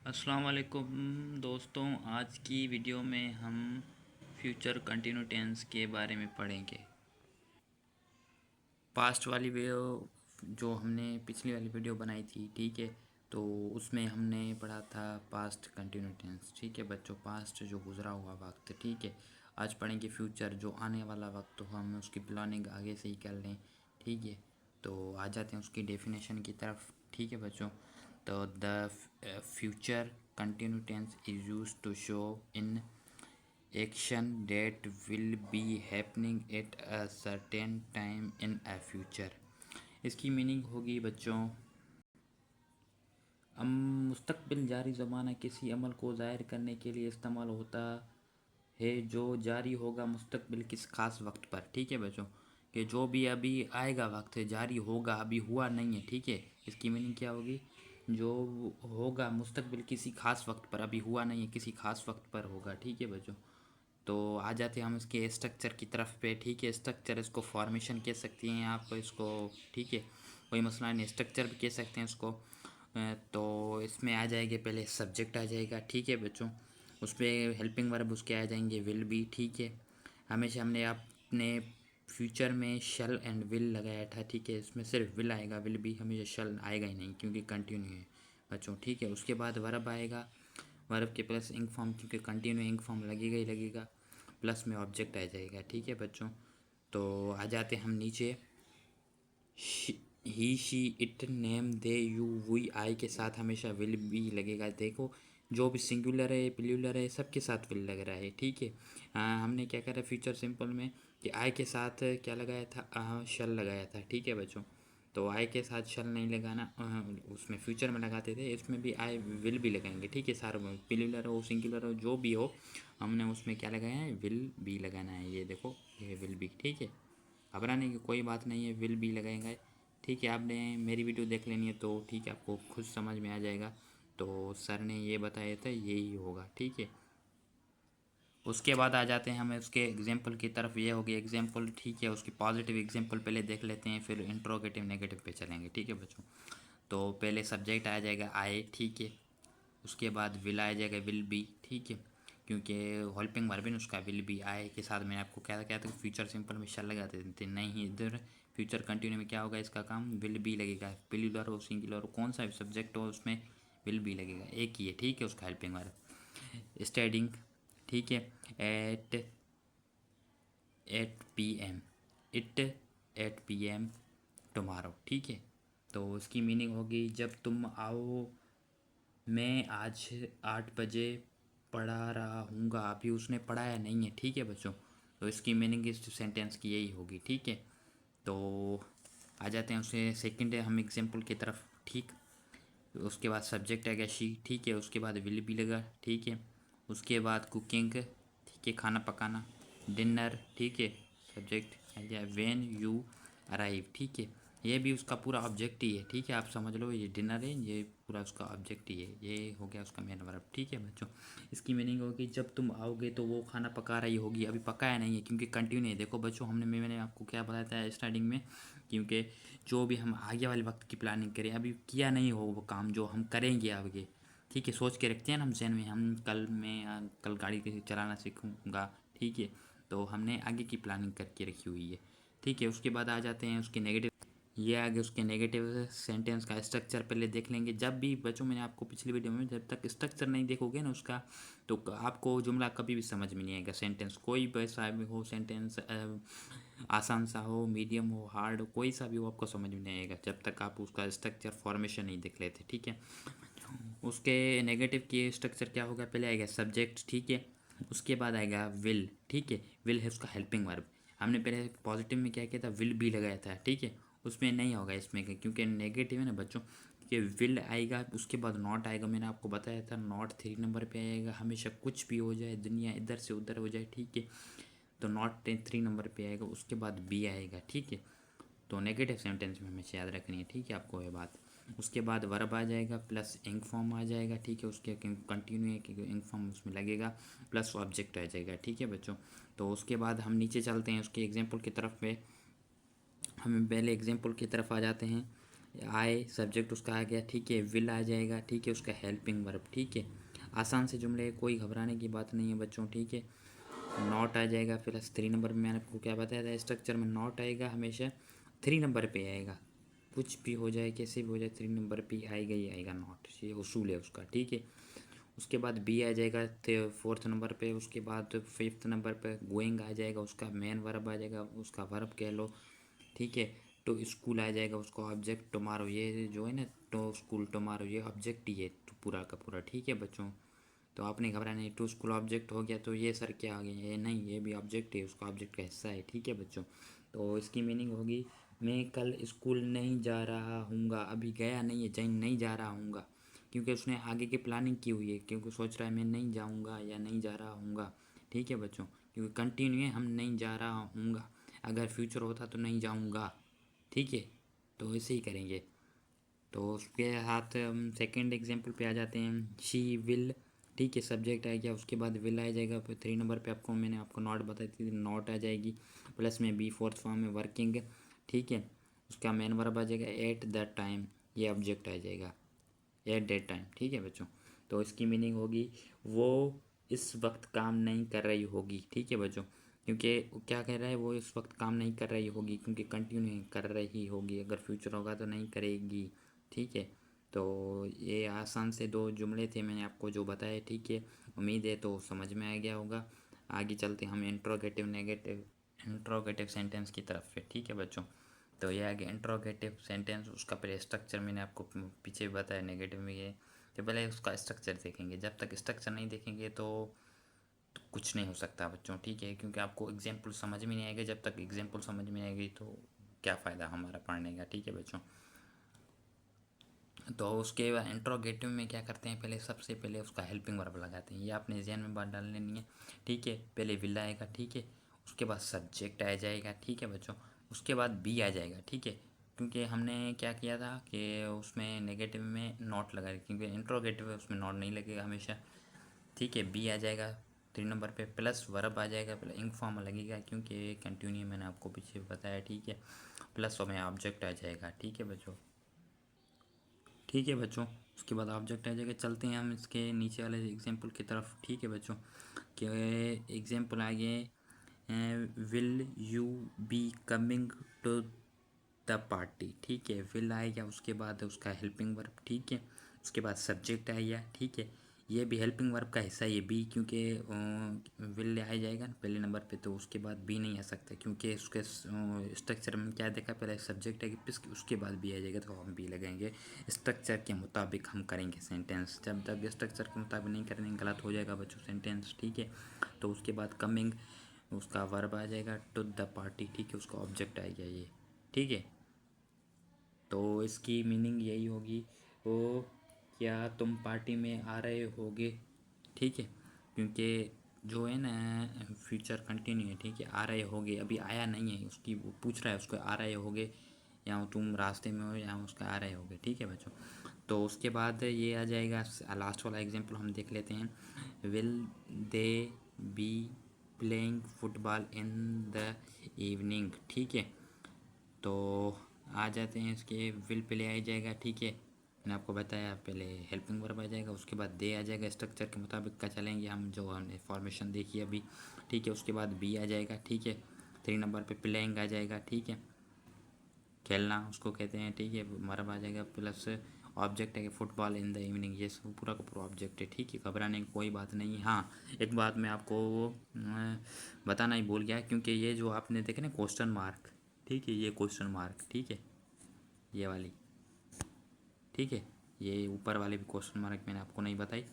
अस्सलाम वालेकुम दोस्तों। आज की वीडियो में हम फ्यूचर कंटिन्यू टेंस के बारे में पढ़ेंगे। पास्ट वाली वीडियो जो हमने पिछली वाली वीडियो बनाई थी, ठीक है, तो उसमें हमने पढ़ा था पास्ट कंटिन्यू टेंस। ठीक है बच्चों, पास्ट जो गुज़रा हुआ वक्त, ठीक है। आज पढ़ेंगे फ्यूचर जो आने वाला वक्त, तो हम उसकी प्लानिंग आगे से ही कर लें। ठीक है, तो आ जाते हैं उसकी डेफिनेशन की तरफ। ठीक है बच्चों, तो the future continue tense is used to show in action that will be happening at a certain time in a future। इसकी मीनिंग होगी बच्चों, मुस्तकबिल जारी ज़माना किसी अमल को ज़ाहिर करने के लिए इस्तेमाल होता है जो जारी होगा मुस्तकबिल किस खास वक्त पर। ठीक है बच्चों, कि जो भी अभी आएगा वक्त जारी होगा, अभी हुआ नहीं है। ठीक है, इसकी मीनिंग क्या होगी? जो होगा मुस्तकबिल किसी खास वक्त पर, अभी हुआ नहीं है, किसी खास वक्त पर होगा। ठीक है बच्चों, तो आ जाते हैं हम इसके स्ट्रक्चर की तरफ पे। ठीक है, स्ट्रक्चर, इसको फॉर्मेशन कह सकती हैं आप इसको। ठीक है, कोई मसला नहीं, स्ट्रक्चर भी कह सकते हैं इसको। तो इसमें आ जाएंगे, पहले सब्जेक्ट आ जाएगा। ठीक है बच्चों, उस पर हेल्पिंग वर्ब उसके आ जाएंगे, विल बी। ठीक है, हमेशा हमने अपने फ्यूचर में शल एंड विल लगाया था। ठीक है, इसमें सिर्फ विल आएगा, विल बी हमेशा शल आएगा ही नहीं, क्योंकि कंटिन्यू है बच्चों। ठीक है, उसके बाद वर्ब आएगा, वर्ब के प्लस इंक फॉर्म, क्योंकि कंटिन्यू इंक फॉर्म लगेगा ही लगेगा, प्लस में ऑब्जेक्ट आ जाएगा। ठीक है बच्चों, तो आ जाते हम नीचे। He she it name they you we I के साथ हमेशा विल भी लगेगा। देखो, जो भी सिंगुलर है, प्लूरल है, सबके साथ विल लग रहा है। ठीक है, हमने क्या करा फ्यूचर सिंपल में कि आई के साथ क्या लगाया था, शल लगाया था। ठीक है बच्चों, तो आई के साथ शल नहीं लगाना, उसमें फ्यूचर में लगाते थे, इसमें भी आई विल भी लगाएंगे। ठीक है, सारे में प्लूरल हो, सिंगुलर हो, जो भी हो, हमने उसमें क्या लगाया है, विल भी लगाना है। ये देखो, ये विल भी। ठीक है, घबराने की कोई बात नहीं है, विल भी लगाएंगे। ठीक है, आपने मेरी वीडियो देख लेनी है तो ठीक है, आपको खुद समझ में आ जाएगा। तो सर ने ये बताया था, यही होगा। ठीक है, उसके बाद आ जाते हैं हमें उसके एग्जाम्पल की तरफ। ये हो गया एग्जाम्पल। ठीक है, उसकी पॉजिटिव एग्जाम्पल पहले देख लेते हैं, फिर इंट्रोगेटिव नेगेटिव पे चलेंगे। ठीक है बच्चों, तो पहले सब्जेक्ट आ जाएगा आए। ठीक है, उसके बाद विल आ जाएगा, विल बी। ठीक है, क्योंकि हेल्पिंग वर्ब है उसका, विल बी आए के साथ। मैंने आपको क्या था कि फ्यूचर सिंपल में शल लगाते थे, नहीं इधर फ्यूचर कंटिन्यू में क्या होगा, इसका काम विल बी लगेगा। प्लूरल हो, सिंगुलर हो, कौन सा भी सब्जेक्ट हो, उसमें विल बी लगेगा, एक ही है। ठीक है, उसका हेल्पिंग वर्ब स्टडिंग। ठीक है, at 8 PM, it 8 PM tomorrow. ठीक है, तो उसकी मीनिंग होगी जब तुम आओ, मैं आज 8 बजे पढ़ा रहा हूँगा। अभी उसने पढ़ाया नहीं है। ठीक है बच्चों, तो इसकी मीनिंग इस सेंटेंस की यही होगी। ठीक है, तो आ जाते हैं उसे सेकंड है हम एग्जाम्पल की तरफ। ठीक, उसके बाद सब्जेक्ट आ गया शी। ठीक है, उसके बाद विल भी लगा। ठीक है, उसके बाद कुकिंग, ठीक है, खाना पकाना। डिनर, ठीक है, सब्जेक्ट आ गया व्हेन यू अराइव। ठीक है, ये भी उसका पूरा ऑब्जेक्ट ही है। ठीक है, आप समझ लो, ये डिनर है, ये पूरा उसका ऑब्जेक्ट ही है, ये हो गया उसका मेन वर्ब। ठीक है बच्चों, इसकी मीनिंग होगी जब तुम आओगे तो वो खाना पका रही होगी, अभी पकाया नहीं है क्योंकि कंटिन्यू है। देखो बच्चों, मैंने आपको क्या बताया था स्टार्टिंग में, क्योंकि जो भी हम आगे वाले वक्त की प्लानिंग करें, अभी किया नहीं हो वो काम जो हम करेंगे आगे। ठीक है, सोच के रखते हैं ना हम जहन में, हम कल गाड़ी कैसे चलाना सीखूँगा। ठीक है, तो हमने आगे की प्लानिंग करके रखी हुई है। ठीक है, उसके बाद आ जाते हैं उसके नेगेटिव। ये आगे उसके नेगेटिव सेंटेंस का स्ट्रक्चर पहले देख लेंगे। जब भी बच्चों, मैंने आपको पिछली वीडियो में, जब तक स्ट्रक्चर नहीं देखोगे ना उसका, तो आपको जुमला कभी भी समझ में नहीं आएगा। सेंटेंस कोई भी ऐसा भी हो, सेंटेंस आसान सा हो, मीडियम हो, हार्ड हो, कोई सा भी हो, आपको समझ में नहीं आएगा जब तक आप उसका स्ट्रक्चर फॉर्मेशन नहीं देख लेते। ठीक है, उसके नेगेटिव के स्ट्रक्चर क्या होगा, पहले आएगा सब्जेक्ट। ठीक है, उसके बाद आएगा विल। ठीक है, विल है उसका हेल्पिंग वर्ब। हमने पहले पॉजिटिव में क्या किया था, विल भी लगाया था। ठीक है, उसमें नहीं होगा इसमें, क्योंकि नेगेटिव है ना बच्चों, कि विल आएगा, उसके बाद नॉट आएगा। मैंने आपको बताया था नॉट 3 नंबर पे आएगा। हमेशा कुछ भी हो जाए, दुनिया इधर से उधर हो जाए, ठीक है, तो नॉट 3 नंबर पे आएगा। उसके बाद बी आएगा। ठीक है, तो नेगेटिव सेंटेंस में हमेशा याद रखनी है। ठीक है, आपको ये बात। उसके बाद वर्ब आ जाएगा, प्लस इंक फॉर्म आ जाएगा। ठीक है, उसके कंटिन्यू है कि इंक फॉर्म उसमें लगेगा, प्लस ऑब्जेक्ट आ जाएगा। ठीक है बच्चों, तो उसके बाद हम नीचे चलते हैं उसके एग्जाम्पल की तरफ पे। हम पहले एग्जाम्पल की तरफ आ जाते हैं। आए सब्जेक्ट उसका आ गया, ठीक है। विल आ जाएगा, ठीक है, उसका हेल्पिंग वर्ब, ठीक है। आसान से जुमले, कोई घबराने की बात नहीं है बच्चों, ठीक है। नॉट आ जाएगा प्लस 3 नंबर में, मैंने आपको क्या बताया था स्ट्रक्चर में, नॉट आएगा हमेशा 3 नंबर पे आएगा, कुछ भी हो जाए कैसे भी हो जाए 3 नंबर पे आएगा ही आएगा नॉट, ये उसूल है उसका, ठीक है। उसके बाद बी आ जाएगा 4th नंबर पे, उसके बाद 5th नंबर पे गोइंग आ जाएगा, उसका मेन वर्ब आ जाएगा, उसका वर्ब कह लो, ठीक है। तो स्कूल आ जाएगा, उसका ऑब्जेक्ट टुमारो, ये जो है ना तो स्कूल टुमारो ये ऑब्जेक्ट ही है तो पूरा का पूरा, ठीक है बच्चों। तो आपने घबराना नहीं, टू स्कूल ऑब्जेक्ट हो गया तो ये सर क्या आ गया, ये नहीं, ये भी ऑब्जेक्ट है, उसका ऑब्जेक्ट का हिस्सा है, ठीक है बच्चों। तो इसकी मीनिंग होगी मैं कल स्कूल नहीं जा रहा हूँगा, अभी गया नहीं है, जैन नहीं जा रहा हूँगा, क्योंकि उसने आगे की प्लानिंग की हुई है, क्योंकि सोच रहा है मैं नहीं जाऊँगा या नहीं जा रहा हूँगा, ठीक है बच्चों। क्योंकि कंटिन्यू है, हम नहीं जा रहा हूँगा, अगर फ्यूचर होता तो नहीं जाऊँगा, ठीक है। तो ऐसे ही करेंगे। तो उसके साथ हम सेकेंड एग्जाम्पल पे आ जाते हैं, शी विल, ठीक है, सब्जेक्ट आ गया, उसके बाद विल आ जाएगा, फिर 3 नंबर पे आपको मैंने आपको नॉट बताई थी, नॉट आ जाएगी, प्लस में बी 4th फॉर्म में वर्किंग, ठीक है। उसका मेन वर्ब आ जाएगा एट द टाइम, ये ऑब्जेक्ट आ जाएगा एट दैट टाइम, ठीक है बच्चों। तो इसकी मीनिंग होगी वो इस वक्त काम नहीं कर रही होगी, ठीक है बच्चों। क्योंकि वो क्या कह रहा है, वो इस वक्त काम नहीं कर रही होगी, क्योंकि कंटिन्यू कर रही होगी, अगर फ्यूचर होगा तो नहीं करेगी, ठीक है। तो ये आसान से 2 जुमले थे मैंने आपको जो बताए, ठीक है। उम्मीद है तो समझ में आ गया होगा। आगे चलते हम इंट्रोगेटिव सेंटेंस की तरफ से, ठीक है बच्चों। तो ये आगे इंट्रोगेटिव सेंटेंस, उसका पहले स्ट्रक्चर मैंने आपको पीछे भी बताया नेगेटिव में ये, तो पहले उसका स्ट्रक्चर देखेंगे, जब तक स्ट्रक्चर नहीं देखेंगे तो कुछ नहीं हो सकता बच्चों, ठीक है। क्योंकि आपको एग्जाम्पल समझ में नहीं आएगा, जब तक एग्जाम्पल समझ में आएगी तो क्या फ़ायदा हमारा पढ़ने का, ठीक है बच्चों। तो उसके बाद इंट्रोगेटिव में क्या करते हैं, पहले सबसे पहले उसका हेल्पिंग वर्ब लगाते हैं, ये आपने ज़हन में बात डालनी नहीं है, ठीक है। पहले विल आएगा, ठीक है, उसके बाद सब्जेक्ट आ जाएगा, ठीक है बच्चों, उसके बाद बी आ जाएगा, ठीक है। क्योंकि हमने क्या किया था कि उसमें नेगेटिव में नॉट लगा, क्योंकि इंट्रोगेटिव है उसमें नॉट नहीं लगेगा हमेशा, ठीक है। बी आ जाएगा 3 नंबर पे, प्लस वर्ब आ जाएगा, प्लस इंक फॉर्म लगेगा क्योंकि कंटिन्यू मैंने आपको पीछे बताया, ठीक है। प्लस में ऑब्जेक्ट आ जाएगा, ठीक है बच्चों, ठीक है बच्चों। उसके बाद ऑब्जेक्ट आ जाएगा, चलते हैं हम इसके नीचे वाले एग्जाम्पल की तरफ, ठीक है बच्चों। कि एग्जाम्पल आगे, will you be coming to the party, ठीक है। विल आएगा, उसके बाद उसका हेल्पिंग वर्ब, ठीक है। उसके बाद सब्जेक्ट आएगा, ठीक है। ये भी हेल्पिंग वर्ब का हिस्सा ये बी, क्योंकि विल आ जाएगा ना पहले नंबर पे, तो उसके बाद बी नहीं आ सकता, क्योंकि उसके स्ट्रक्चर में क्या देखा, पहले सब्जेक्ट है कि उसके बाद बी आ जाएगा, तो हम बी लगाएंगे। स्ट्रक्चर के मुताबिक हम करेंगे सेंटेंस, जब तक स्ट्रक्चर के मुताबिक नहीं करेंगे गलत हो जाएगा बच्चों सेंटेंस, ठीक है। तो उसके बाद कमिंग, उसका वर्ब आ जाएगा टू द पार्टी, ठीक है, उसका ऑब्जेक्ट आएगा ये, ठीक है। तो इसकी मीनिंग यही होगी, वो क्या तुम पार्टी में आ रहे होगे, ठीक है। क्योंकि जो है ना फ्यूचर कंटिन्यू है, ठीक है, आ रहे होगे, अभी आया नहीं है, उसकी वो पूछ रहा है उसको आ रहे होगे, या तुम रास्ते में हो या उसका आ रहे होगे, ठीक है बच्चों। तो उसके बाद ये आ जाएगा लास्ट वाला एग्जांपल हम देख लेते हैं, will they be playing football in the evening, ठीक है। तो आ जाते हैं इसके, विल पहले आ जाएगा, ठीक है, मैंने आपको बताया, पहले हेल्पिंग वर्ब आ जाएगा, उसके बाद दे आ जाएगा, स्ट्रक्चर के मुताबिक का चलेंगे हम, जो हमने फॉर्मेशन देखी अभी, ठीक है। उसके बाद बी आ जाएगा, ठीक है। 3 नंबर पे प्लेइंग आ जाएगा, ठीक है, खेलना उसको कहते हैं, ठीक है। वर्ब आ जाएगा, प्लस ऑब्जेक्ट है कि फुटबॉल इन द इवनिंग, ये सब पूरा का पूरा ऑब्जेक्ट है, ठीक है, घबराने की कोई बात नहीं। हाँ, एक बात मैं आपको बताना ही भूल गया, क्योंकि ये जो आपने देखे ना क्वेश्चन मार्क, ठीक है, ये क्वेश्चन मार्क, ठीक है, ये वाली, ठीक है, ये ऊपर वाले भी क्वेश्चन मार्क मैंने आपको नहीं बताई,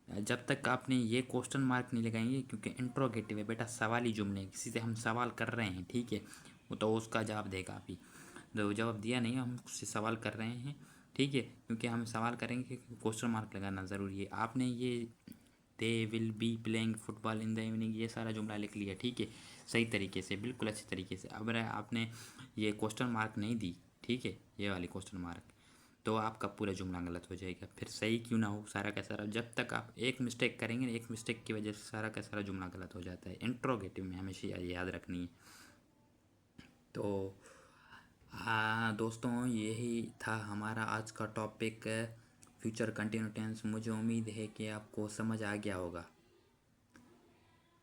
जब तक आपने ये क्वेश्चन मार्क नहीं लगाएंगे, क्योंकि इंट्रोगेटिव है बेटा, सवाली जुमले, किसी से हम सवाल कर रहे हैं, ठीक है, वो तो उसका जवाब देगा अभी, तो जवाब दिया नहीं, हम उससे सवाल कर रहे हैं, ठीक है। क्योंकि हम सवाल करेंगे, क्वेश्चन मार्क लगाना ज़रूरी है। आपने ये they will be playing football in the evening ये सारा जुमला लिख लिया, ठीक है, सही तरीके से, बिल्कुल अच्छे तरीके से। अब आपने ये क्वेश्चन मार्क नहीं दी, ठीक है, ये वाली क्वेश्चन मार्क, तो आपका पूरा जुमला गलत हो जाएगा, फिर सही क्यों ना हो सारा का सारा, जब तक आप एक मिस्टेक करेंगे ना, एक मिस्टेक की वजह से सारा का सारा जुमला गलत हो जाता है। इंट्रोगेटिव में हमेशा याद रखनी है। तो हाँ दोस्तों, यही था हमारा आज का टॉपिक, फ्यूचर कंटिन्यू टेंस। मुझे उम्मीद है कि आपको समझ आ गया होगा।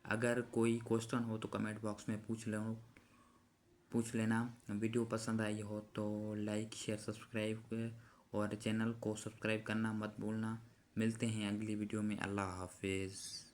अगर कोई क्वेश्चन हो तो कमेंट बॉक्स में पूछ लेना। वीडियो पसंद आई हो तो लाइक शेयर सब्सक्राइब और चैनल को सब्सक्राइब करना मत भूलना। मिलते हैं अगली वीडियो में। अल्लाह हाफिज़।